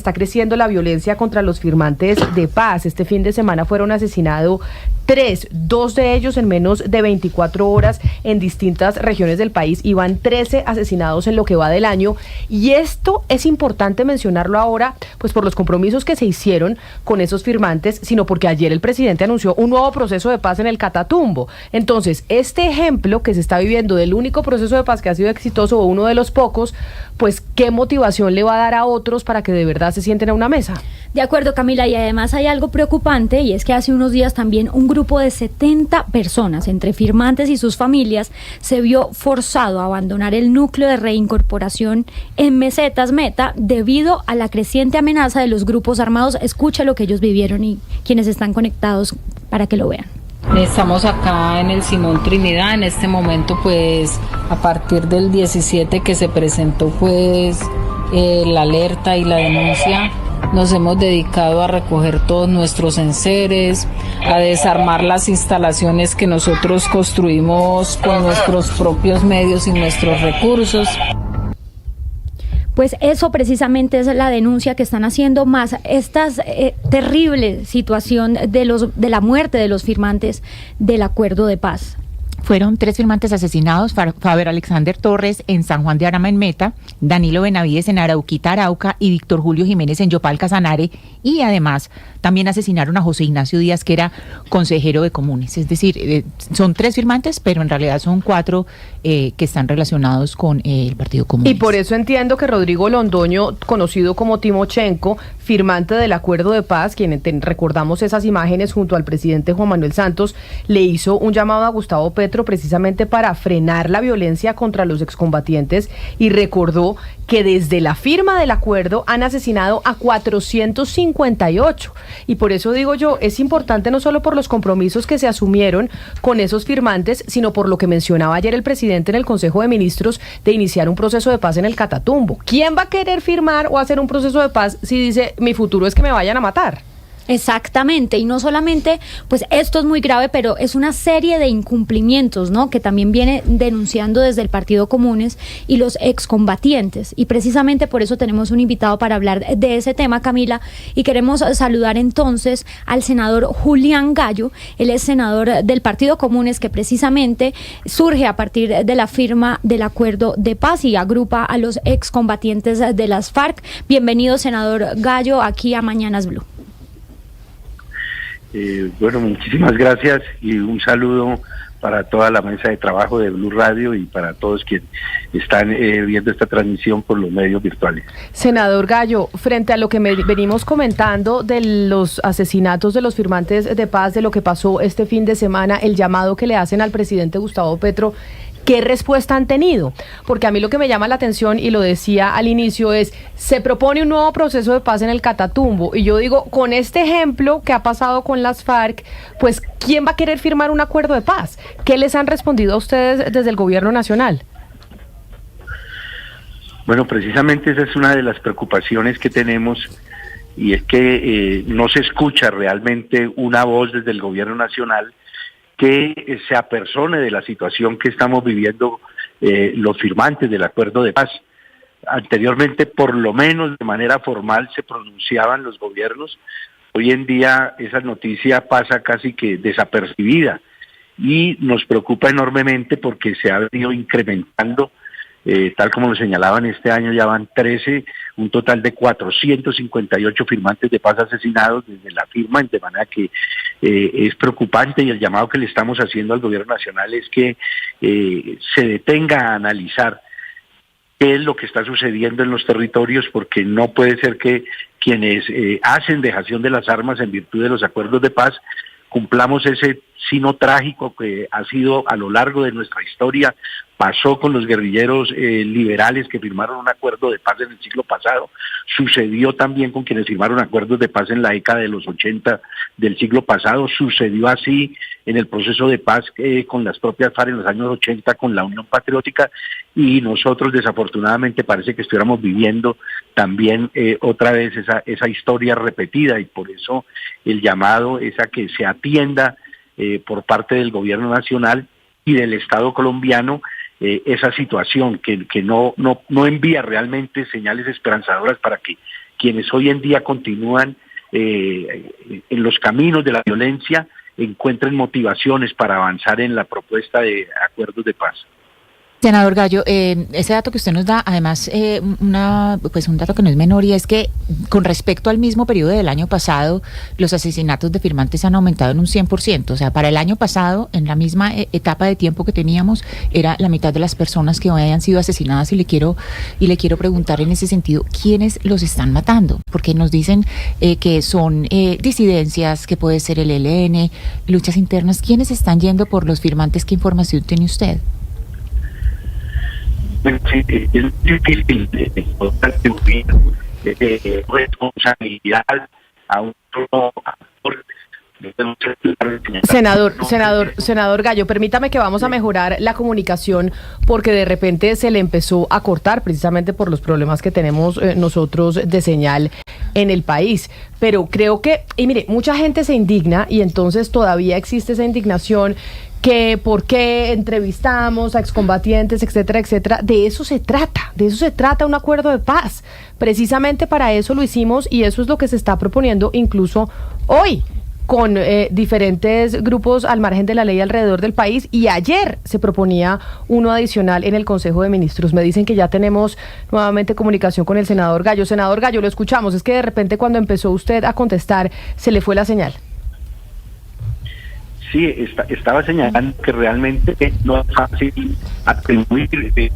Está creciendo la violencia contra los firmantes de paz. Este fin de semana fueron asesinados 3, 2 de ellos en menos de 24 horas en distintas regiones del país, y van 13 asesinados en lo que va del año. Y esto es importante mencionarlo ahora, pues por los compromisos que se hicieron con esos firmantes, sino porque ayer el presidente anunció un nuevo proceso de paz en el Catatumbo. Entonces, este ejemplo que se está viviendo del único proceso de paz que ha sido exitoso, o uno de los pocos, pues ¿qué motivación le va a dar a otros para que de verdad se sienten a una mesa? De acuerdo, Camila, y además hay algo preocupante, y es que hace unos días también un grupo de 70 personas, entre firmantes y sus familias, se vio forzado a abandonar el núcleo de reincorporación en Mesetas Meta debido a la creciente amenaza de los grupos armados. Escucha lo que ellos vivieron y quienes están conectados para que lo vean. Estamos acá en el Simón Trinidad. En este momento, pues, a partir del 17 que se presentó, pues, la alerta y la denuncia, nos hemos dedicado a recoger todos nuestros enseres, a desarmar las instalaciones que nosotros construimos con nuestros propios medios y nuestros recursos. Pues eso precisamente es la denuncia que están haciendo, más esta terrible situación de la muerte de los firmantes del acuerdo de paz. Fueron 3 firmantes asesinados: Faber Alexander Torres en San Juan de Arama en Meta, Danilo Benavides en Arauquita, Arauca, y Víctor Julio Jiménez en Yopal, Casanare, y además también asesinaron a José Ignacio Díaz, que era consejero de comunes. Es decir, son 3 firmantes, pero en realidad son 4 que están relacionados con el Partido Comunista. Y por eso entiendo que Rodrigo Londoño, conocido como Timochenko, firmante del acuerdo de paz, quien recordamos esas imágenes junto al presidente Juan Manuel Santos, le hizo un llamado a Gustavo Petro precisamente para frenar la violencia contra los excombatientes, y recordó que desde la firma del acuerdo han asesinado a 458. Y por eso digo yo, es importante no solo por los compromisos que se asumieron con esos firmantes, sino por lo que mencionaba ayer el presidente en el Consejo de Ministros de iniciar un proceso de paz en el Catatumbo. ¿Quién va a querer firmar o hacer un proceso de paz si dice mi futuro es que me vayan a matar? Exactamente, y no solamente, pues esto es muy grave, pero es una serie de incumplimientos, ¿no?, que también viene denunciando desde el Partido Comunes y los excombatientes, y precisamente por eso tenemos un invitado para hablar de ese tema, Camila, y queremos saludar entonces al senador Julián Gallo. Él es senador del Partido Comunes, que precisamente surge a partir de la firma del acuerdo de paz y agrupa a los excombatientes de las FARC. Bienvenido, senador Gallo, aquí a Mañanas Blue. Bueno, muchísimas gracias y un saludo para toda la mesa de trabajo de Blue Radio y para todos quienes están viendo esta transmisión por los medios virtuales. Senador Gallo, frente a lo que venimos comentando de los asesinatos de los firmantes de paz, de lo que pasó este fin de semana, el llamado que le hacen al presidente Gustavo Petro, ¿qué respuesta han tenido? Porque a mí lo que me llama la atención, y lo decía al inicio, es, se propone un nuevo proceso de paz en el Catatumbo, y yo digo, con este ejemplo que ha pasado con las FARC, pues, ¿quién va a querer firmar un acuerdo de paz? ¿Qué les han respondido a ustedes desde el gobierno nacional? Bueno, precisamente esa es una de las preocupaciones que tenemos, y es que no se escucha realmente una voz desde el gobierno nacional que se apersone de la situación que estamos viviendo los firmantes del acuerdo de paz. Anteriormente, por lo menos de manera formal, se pronunciaban los gobiernos. Hoy en día esa noticia pasa casi que desapercibida y nos preocupa enormemente porque se ha venido incrementando, tal como lo señalaban, este año ya van 13, un total de 458 firmantes de paz asesinados desde la firma, de manera que es preocupante, y el llamado que le estamos haciendo al gobierno nacional es que se detenga a analizar qué es lo que está sucediendo en los territorios, porque no puede ser que quienes hacen dejación de las armas en virtud de los acuerdos de paz cumplamos ese sino trágico que ha sido a lo largo de nuestra historia. Pasó con los guerrilleros liberales que firmaron un acuerdo de paz en el siglo pasado, sucedió también con quienes firmaron acuerdos de paz en la década de los 80 del siglo pasado, sucedió así en el proceso de paz con las propias FARC en los años 80 con la Unión Patriótica, y nosotros desafortunadamente parece que estuviéramos viviendo también otra vez esa historia repetida, y por eso el llamado es a que se atienda por parte del gobierno nacional y del Estado colombiano esa situación que no envía realmente señales esperanzadoras para que quienes hoy en día continúan en los caminos de la violencia encuentren motivaciones para avanzar en la propuesta de acuerdos de paz. Senador Gallo, ese dato que usted nos da, además, un dato que no es menor, y es que con respecto al mismo periodo del año pasado, los asesinatos de firmantes han aumentado en un 100%. O sea, para el año pasado, en la misma etapa de tiempo que teníamos, era la mitad de las personas que hoy hayan sido asesinadas, y le quiero preguntar en ese sentido, ¿quiénes los están matando? Porque nos dicen que son disidencias, que puede ser el ELN, luchas internas. ¿Quiénes están yendo por los firmantes? ¿Qué información tiene usted? Es difícil poder atribuir responsabilidad a un solo actor. Senador Gallo, permítame que vamos a mejorar la comunicación, porque de repente se le empezó a cortar precisamente por los problemas que tenemos nosotros de señal en el país. Pero creo que, y mire, mucha gente se indigna, y entonces todavía existe esa indignación, que por qué entrevistamos a excombatientes, etcétera, etcétera. De eso se trata un acuerdo de paz. Precisamente para eso lo hicimos, y eso es lo que se está proponiendo incluso hoy, con diferentes grupos al margen de la ley alrededor del país, y ayer se proponía uno adicional en el Consejo de Ministros. Me dicen que ya tenemos nuevamente comunicación con el senador Gallo. Senador Gallo, lo escuchamos. Es que de repente cuando empezó usted a contestar se le fue la señal. Sí, estaba señalando que realmente no es fácil atribuir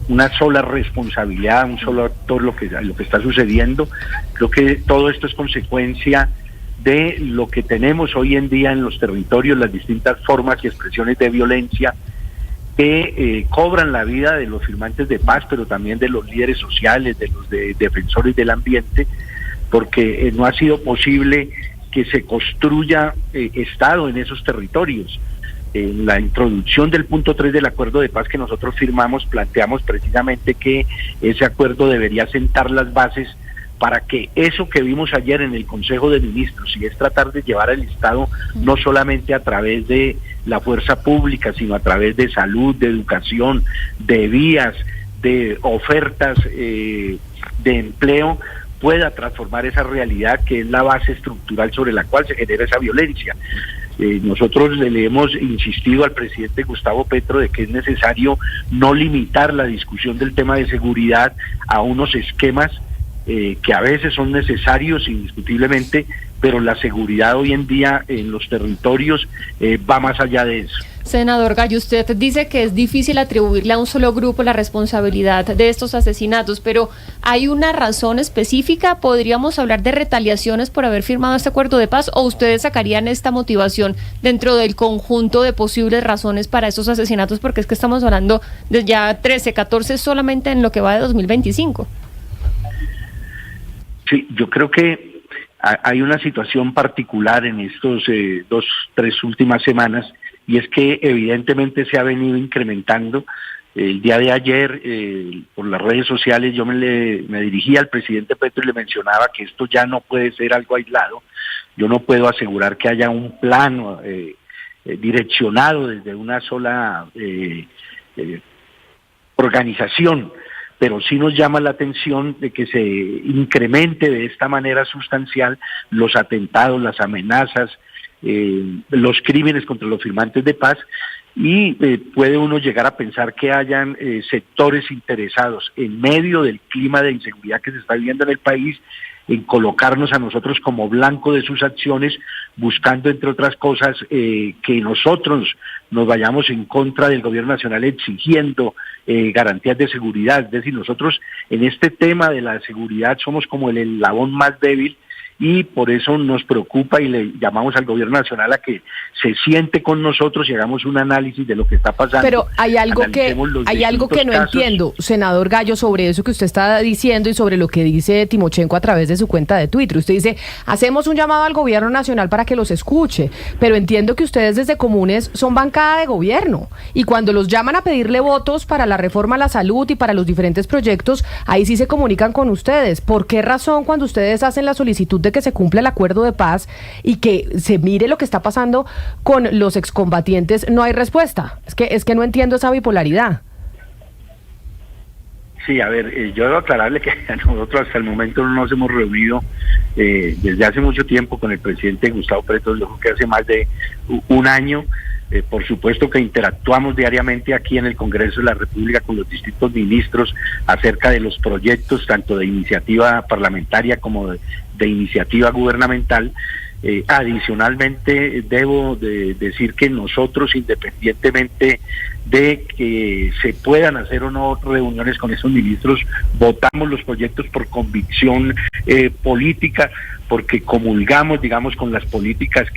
una sola responsabilidad, un solo actor lo que está sucediendo. Creo que todo esto es consecuencia de lo que tenemos hoy en día en los territorios, las distintas formas y expresiones de violencia que cobran la vida de los firmantes de paz, pero también de los líderes sociales, de los defensores del ambiente, porque no ha sido posible que se construya Estado en esos territorios. En la introducción del punto 3 del acuerdo de paz que nosotros firmamos, planteamos precisamente que ese acuerdo debería sentar las bases para que eso que vimos ayer en el Consejo de Ministros, y es tratar de llevar al Estado no solamente a través de la fuerza pública, sino a través de salud, de educación, de vías, de ofertas de empleo, pueda transformar esa realidad que es la base estructural sobre la cual se genera esa violencia. Nosotros le hemos insistido al presidente Gustavo Petro de que es necesario no limitar la discusión del tema de seguridad a unos esquemas que a veces son necesarios indiscutiblemente, pero la seguridad hoy en día en los territorios va más allá de eso. Senador Gallo, usted dice que es difícil atribuirle a un solo grupo la responsabilidad de estos asesinatos, pero ¿hay una razón específica? ¿Podríamos hablar de retaliaciones por haber firmado este acuerdo de paz, o ustedes sacarían esta motivación dentro del conjunto de posibles razones para estos asesinatos? Porque es que estamos hablando de ya 13, 14 solamente en lo que va de 2025. Sí, yo creo que hay una situación particular en estos 3 últimas semanas, y es que evidentemente se ha venido incrementando. El día de ayer, por las redes sociales, yo me dirigí al presidente Petro y le mencionaba que esto ya no puede ser algo aislado. Yo no puedo asegurar que haya un plan direccionado desde una sola organización, pero sí nos llama la atención de que se incremente de esta manera sustancial los atentados, las amenazas, los crímenes contra los firmantes de paz, y puede uno llegar a pensar que hayan sectores interesados en medio del clima de inseguridad que se está viviendo en el país, en colocarnos a nosotros como blanco de sus acciones, buscando, entre otras cosas, que nosotros nos vayamos en contra del gobierno nacional exigiendo garantías de seguridad. Es decir, nosotros en este tema de la seguridad somos como el eslabón más débil, y por eso nos preocupa y le llamamos al gobierno nacional a que se siente con nosotros y hagamos un análisis de lo que está pasando. Pero hay algo que no entiendo, senador Gallo, sobre eso que usted está diciendo y sobre lo que dice Timochenko a través de su cuenta de Twitter. Usted dice, hacemos un llamado al gobierno nacional para que los escuche, pero entiendo que ustedes desde Comunes son bancada de gobierno, y cuando los llaman a pedirle votos para la reforma a la salud y para los diferentes proyectos, ahí sí se comunican con ustedes. ¿Por qué razón cuando ustedes hacen la solicitud de que se cumpla el acuerdo de paz y que se mire lo que está pasando con los excombatientes, no hay respuesta? Es que no entiendo esa bipolaridad. Sí, a ver, yo debo aclararle que nosotros hasta el momento no nos hemos reunido desde hace mucho tiempo con el presidente Gustavo Petro, yo creo que hace más de un año. Por supuesto que interactuamos diariamente aquí en el Congreso de la República con los distintos ministros acerca de los proyectos, tanto de iniciativa parlamentaria como de iniciativa gubernamental. Adicionalmente, debo de decir que nosotros, independientemente de que se puedan hacer o no reuniones con esos ministros, votamos los proyectos por convicción política, porque comulgamos, digamos, con las políticas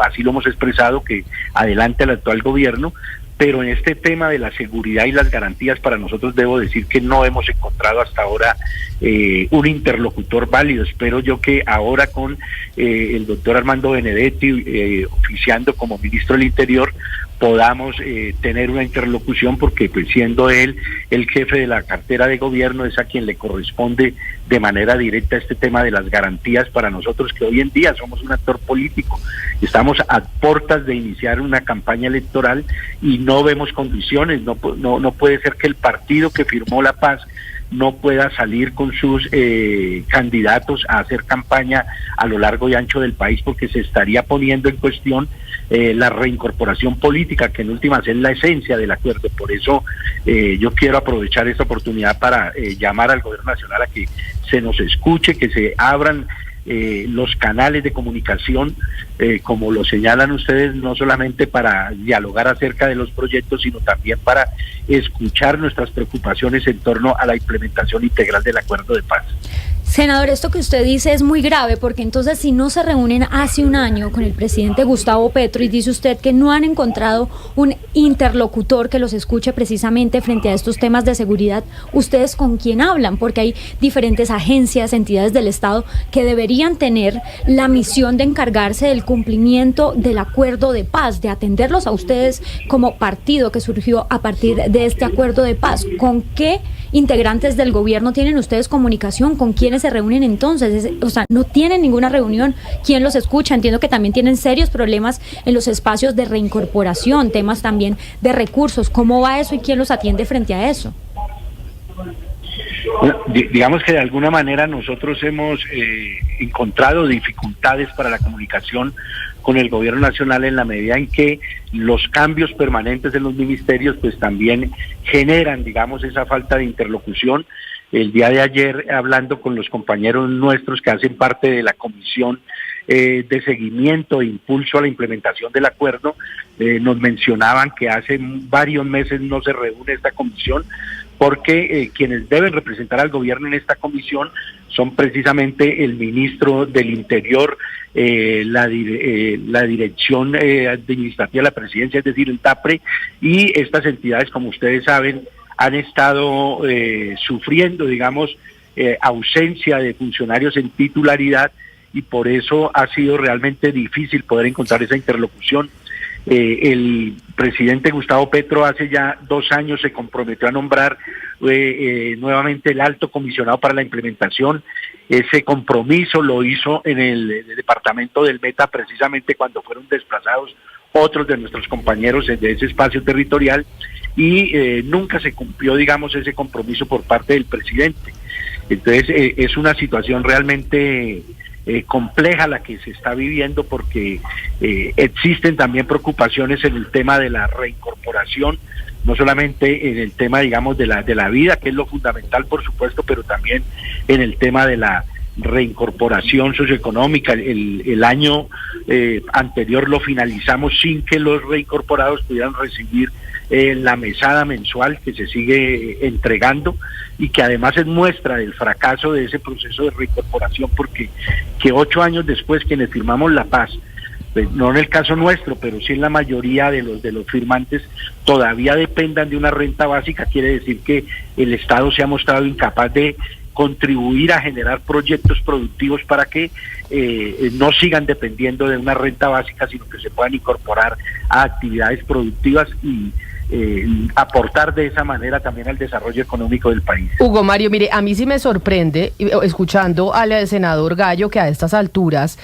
así lo hemos expresado, que adelante el actual gobierno. Pero en este tema de la seguridad y las garantías, para nosotros debo decir que no hemos encontrado hasta ahora un interlocutor válido. Espero yo que ahora con el doctor Armando Benedetti oficiando como ministro del Interior podamos tener una interlocución, porque pues siendo él el jefe de la cartera de gobierno es a quien le corresponde de manera directa este tema de las garantías para nosotros, que hoy en día somos un actor político. Estamos a puertas de iniciar una campaña electoral y no vemos condiciones. No puede ser que el partido que firmó la paz no pueda salir con sus candidatos a hacer campaña a lo largo y ancho del país, porque se estaría poniendo en cuestión la reincorporación política, que en últimas es la esencia del acuerdo. Por eso yo quiero aprovechar esta oportunidad para llamar al gobierno nacional a que se nos escuche, que se abran los canales de comunicación, como lo señalan ustedes, no solamente para dialogar acerca de los proyectos, sino también para escuchar nuestras preocupaciones en torno a la implementación integral del acuerdo de paz. Senador, esto que usted dice es muy grave, porque entonces si no se reúnen hace un año con el presidente Gustavo Petro y dice usted que no han encontrado un interlocutor que los escuche precisamente frente a estos temas de seguridad, ¿ustedes con quién hablan? Porque hay diferentes agencias, entidades del Estado que deberían tener la misión de encargarse del cumplimiento del acuerdo de paz, de atenderlos a ustedes como partido que surgió a partir de este acuerdo de paz. ¿Con qué integrantes del gobierno tienen ustedes comunicación? ¿Con quiénes se reúnen entonces? O sea, no tienen ninguna reunión. ¿Quién los escucha? Entiendo que también tienen serios problemas en los espacios de reincorporación, temas también de recursos. ¿Cómo va eso y quién los atiende frente a eso? Bueno, digamos que de alguna manera nosotros hemos encontrado dificultades para la comunicación con el gobierno nacional, en la medida en que los cambios permanentes en los ministerios pues también generan, digamos, esa falta de interlocución. El día de ayer, hablando con los compañeros nuestros que hacen parte de la comisión de seguimiento e impulso a la implementación del acuerdo, nos mencionaban que hace varios meses no se reúne esta comisión, porque quienes deben representar al gobierno en esta comisión son precisamente el ministro del Interior, la Dirección Administrativa de la Presidencia, es decir, el TAPRE, y estas entidades, como ustedes saben, han estado sufriendo, digamos, ausencia de funcionarios en titularidad, y por eso ha sido realmente difícil poder encontrar esa interlocución. El presidente Gustavo Petro hace ya 2 años se comprometió a nombrar nuevamente el alto comisionado para la implementación. Ese compromiso lo hizo en el departamento del Meta, precisamente cuando fueron desplazados otros de nuestros compañeros de ese espacio territorial, y nunca se cumplió, digamos, ese compromiso por parte del presidente. Entonces es una situación realmente compleja la que se está viviendo, porque existen también preocupaciones en el tema de la reincorporación, no solamente en el tema, digamos, de la vida, que es lo fundamental, por supuesto, pero también en el tema de la reincorporación socioeconómica. El año anterior lo finalizamos sin que los reincorporados pudieran recibir la mesada mensual que se sigue entregando, y que además es muestra del fracaso de ese proceso de reincorporación, porque que 8 años después quienes firmamos la paz, pues no en el caso nuestro, pero sí en la mayoría de los firmantes, todavía dependan de una renta básica, quiere decir que el Estado se ha mostrado incapaz de contribuir a generar proyectos productivos para que no sigan dependiendo de una renta básica, sino que se puedan incorporar a actividades productivas y aportar de esa manera también al desarrollo económico del país. Hugo Mario, mire, a mí sí me sorprende, escuchando al senador Gallo, que a estas alturas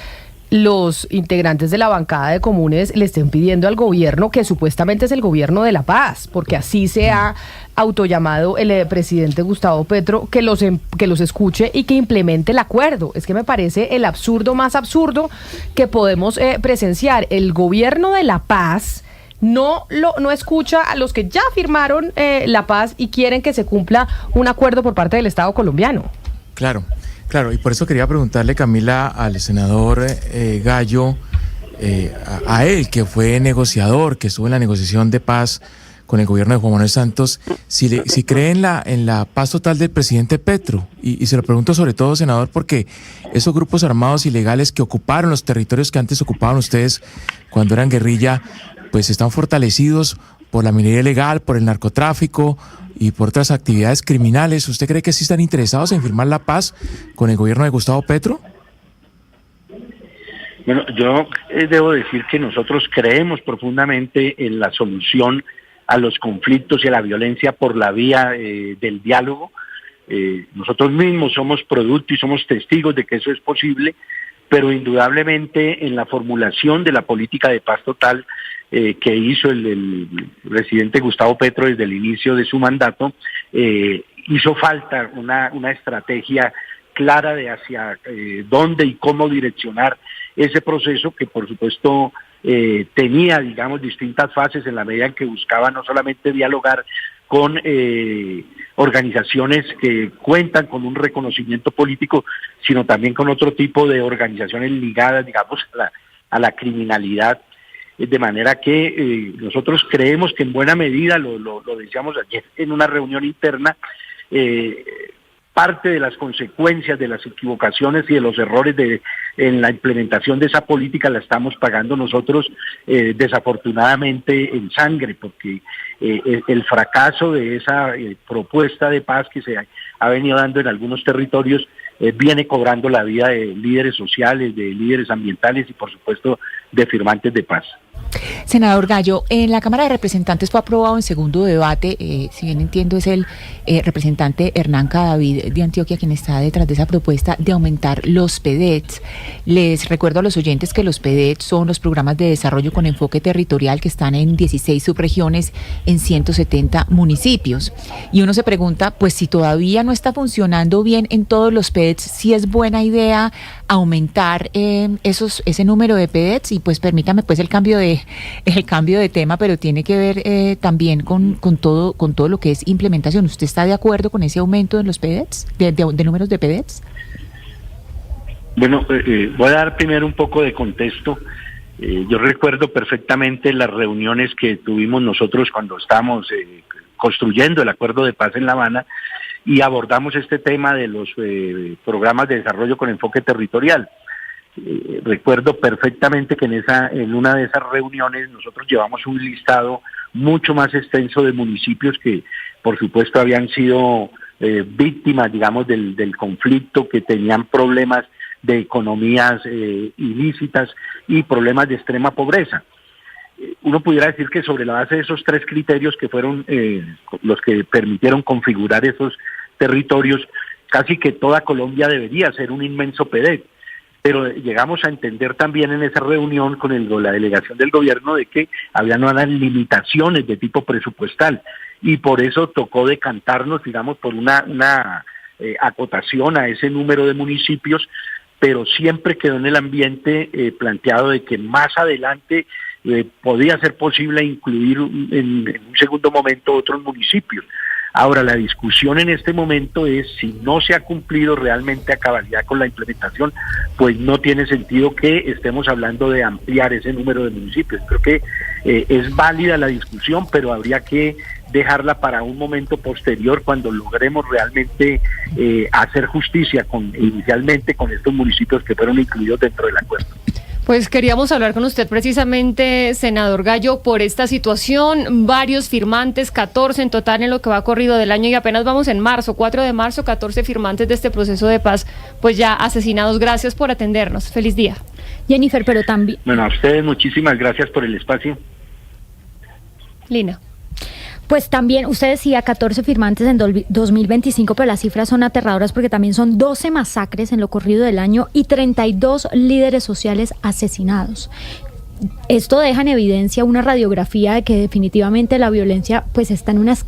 los integrantes de la bancada de comunes le estén pidiendo al gobierno, que supuestamente es el gobierno de la paz, porque así se ha autollamado el presidente Gustavo Petro, que los escuche y que implemente el acuerdo. Es que me parece el absurdo más absurdo que podemos presenciar. El gobierno de la paz no escucha a los que ya firmaron la paz y quieren que se cumpla un acuerdo por parte del Estado colombiano. Claro, y por eso quería preguntarle, Camila, al senador Gallo, a él, que fue negociador, que estuvo en la negociación de paz con el gobierno de Juan Manuel Santos, si cree en la paz total del presidente Petro. Y se lo pregunto sobre todo, senador, porque esos grupos armados ilegales que ocuparon los territorios que antes ocupaban ustedes cuando eran guerrilla, pues están fortalecidos por la minería ilegal, por el narcotráfico y por otras actividades criminales. ¿Usted cree que sí están interesados en firmar la paz con el gobierno de Gustavo Petro? Bueno, yo debo decir que nosotros creemos profundamente en la solución a los conflictos y a la violencia por la vía del diálogo. Nosotros mismos somos producto y somos testigos de que eso es posible, pero indudablemente en la formulación de la política de paz total que hizo el presidente Gustavo Petro desde el inicio de su mandato, hizo falta una estrategia clara de hacia dónde y cómo direccionar ese proceso, que por supuesto tenía, digamos, distintas fases en la medida en que buscaba no solamente dialogar con organizaciones que cuentan con un reconocimiento político, sino también con otro tipo de organizaciones ligadas, digamos, a la criminalidad. De manera que nosotros creemos que en buena medida, lo decíamos ayer en una reunión interna, parte de las consecuencias de las equivocaciones y de los errores en la implementación de esa política la estamos pagando nosotros desafortunadamente en sangre, porque el fracaso de esa propuesta de paz que se ha venido dando en algunos territorios viene cobrando la vida de líderes sociales, de líderes ambientales y por supuesto de firmantes de paz. Senador Gallo, en la Cámara de Representantes fue aprobado en segundo debate, si bien entiendo es el representante Hernán Cadavid de Antioquia quien está detrás de esa propuesta de aumentar los PEDETs. Les recuerdo a los oyentes que los PEDETs son los programas de desarrollo con enfoque territorial que están en 16 subregiones en 170 municipios. Y uno se pregunta, pues si todavía no está funcionando bien en todos los PEDETs, si es buena idea aumentar ese número de PEDETs. Y pues permítame pues el cambio de tema, pero tiene que ver también con todo lo que es implementación. ¿Usted está de acuerdo con ese aumento en los PEDETs, de números de PEDETs? Bueno, voy a dar primero un poco de contexto. Yo recuerdo perfectamente las reuniones que tuvimos nosotros cuando estábamos construyendo el acuerdo de paz en La Habana y abordamos este tema de los programas de desarrollo con enfoque territorial. Recuerdo perfectamente que en una de esas reuniones nosotros llevamos un listado mucho más extenso de municipios que por supuesto habían sido víctimas, digamos, del conflicto, que tenían problemas de economías ilícitas y problemas de extrema pobreza. Uno pudiera decir que sobre la base de esos tres criterios que fueron los que permitieron configurar esos territorios, casi que toda Colombia debería ser un inmenso PEDET. Pero llegamos a entender también en esa reunión con la delegación del gobierno de que habían unas limitaciones de tipo presupuestal y por eso tocó decantarnos, digamos, por una acotación a ese número de municipios, pero siempre quedó en el ambiente planteado de que más adelante podía ser posible incluir en un segundo momento otros municipios. Ahora, la discusión en este momento es si no se ha cumplido realmente a cabalidad con la implementación, pues no tiene sentido que estemos hablando de ampliar ese número de municipios. Creo que es válida la discusión, pero habría que dejarla para un momento posterior cuando logremos realmente hacer justicia inicialmente con estos municipios que fueron incluidos dentro del acuerdo. Pues queríamos hablar con usted precisamente, senador Gallo, por esta situación. Varios firmantes, 14 en total en lo que va corrido del año y apenas vamos en marzo, 4 de marzo, 14 firmantes de este proceso de paz, pues ya asesinados. Gracias por atendernos. Feliz día. Jennifer, pero también... Bueno, a ustedes muchísimas gracias por el espacio. Lina. Pues también, usted decía 14 firmantes en 2025, pero las cifras son aterradoras porque también son 12 masacres en lo corrido del año y 32 líderes sociales asesinados. Esto deja en evidencia una radiografía de que definitivamente la violencia pues está en una escala